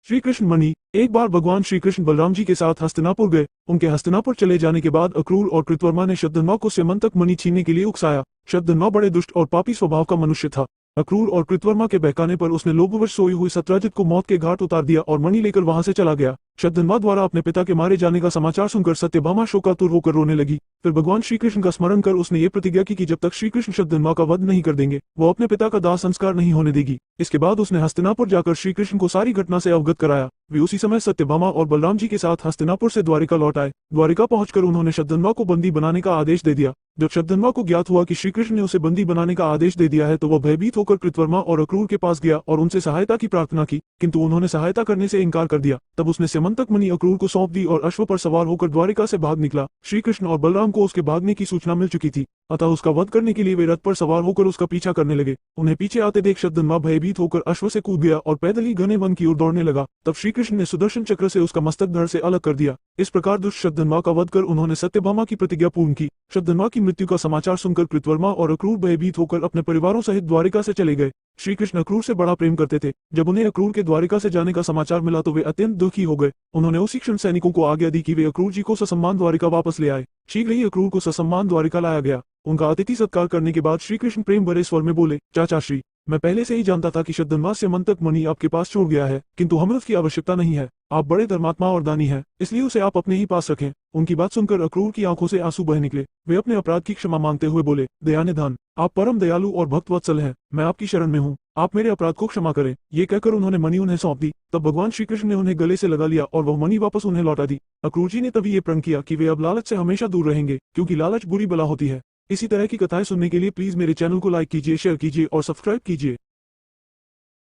श्री कृष्ण मणि। एक बार भगवान श्री कृष्ण बलराम जी के साथ हस्तिनापुर गए। उनके हस्तिनापुर चले जाने के बाद अक्रूर और कृतवर्मा ने शतधन्वा को स्यमंतक मणि छीनने के लिए उकसाया। शतधन्वा बड़े दुष्ट और पापी स्वभाव का मनुष्य था। अक्रूर और कृतवर्मा के बहकाने पर उसने लोभवश सोई हुई सत्यजित को मौत के घाट उतार दिया और मणि लेकर वहां से चला गया। शतधन्वा द्वारा अपने पिता के मारे जाने का समाचार सुनकर सत्यभामा शोकातुर होकर रोने लगी। फिर भगवान श्री कृष्ण का स्मरण कर उसने ये प्रतिज्ञा की कि जब तक श्री कृष्ण शतधन्वा का वध नहीं कर देंगे वो अपने पिता का दाह संस्कार नहीं होने देगी। इसके बाद उसने हस्तिनापुर जाकर श्री कृष्ण को सारी घटना से अवगत कराया। वे उसी समय सत्यभामा और बलराम जी के साथ हस्तिनापुर से द्वारिका लौट आए। द्वारिका पहुंचकर उन्होंने शतधन्वा को बंदी बनाने का आदेश दे दिया। जब शतधन्वा को ज्ञात हुआ कि श्री कृष्ण ने उसे बंदी बनाने का आदेश दे दिया है तो वह भयभीत होकर कृतवर्मा और अक्रूर के पास गया और उनसे सहायता की प्रार्थना की, किंतु उन्होंने सहायता करने से इनकार कर दिया। तब उसने स्यमंतक मणि अक्रूर को सौंप दी और अश्व पर सवार होकर द्वारिका से भाग निकला। श्री कृष्ण और बलराम को उसके भागने की सूचना मिल चुकी थी, अतः उसका वध करने के लिए वे रथ पर सवार होकर उसका पीछा करने लगे। उन्हें पीछे आते देख शतधन्वा भयभीत होकर अश्व से कूद गया और पैदल ही घने वन की ओर दौड़ने लगा। तब श्री कृष्ण ने सुदर्शन चक्र से उसका मस्तक धड़ से अलग कर दिया। इस प्रकार दुष्ट शतधन्वा का वध कर उन्होंने सत्यभामा की प्रतिज्ञा पूर्ण की। शतधन्वा की मृत्यु का समाचार सुनकर कृतवर्मा और अक्रूर भयभीत होकर अपने परिवारों सहित द्वारिका से चले गए। श्री कृष्ण अक्रूर से बड़ा प्रेम करते थे। जब उन्हें अक्रूर के द्वारिका से जाने का समाचार मिला तो वे अत्यंत दुखी हो गए। उन्होंने उसी क्षण सैनिकों को आज्ञा दी कि वे अक्रूर जी को ससम्मान द्वारिका वापस ले आए। शीघ्र ही अक्रूर को ससम्मान द्वारिका लाया गया। उनका अतिथि सत्कार करने के बाद श्री कृष्ण प्रेम भरे स्वर में बोले, चाचा श्री, मैं पहले से ही जानता था कि शतधन्वा स्यमंतक मणि आपके पास छोड़ गया है, किंतु हमें उसकी आवश्यकता नहीं है। आप बड़े धर्मात्मा और दानी हैं, इसलिए उसे आप अपने ही पास रखें। उनकी बात सुनकर अक्रूर की आंखों से आंसू बह निकले। वे अपने अपराध की क्षमा मांगते हुए बोले, दयानिधान, आप परम दयालु और भक्तवत्सल हैं, मैं आपकी शरण में हूँ, आप मेरे अपराध को क्षमा करें। ये कहकर उन्होंने मणि उन्हें सौंप दी। तब भगवान श्री कृष्ण ने उन्हें गले से लगा लिया और वह मणि वापस उन्हें लौटा दी। अक्रूर जी ने तभी ये प्रण किया कि वे अब लालच से हमेशा दूर रहेंगे, क्योंकि लालच बुरी बला होती है। इसी तरह की कथाएं सुनने के लिए प्लीज मेरे चैनल को लाइक कीजिए, शेयर कीजिए और सब्सक्राइब कीजिए।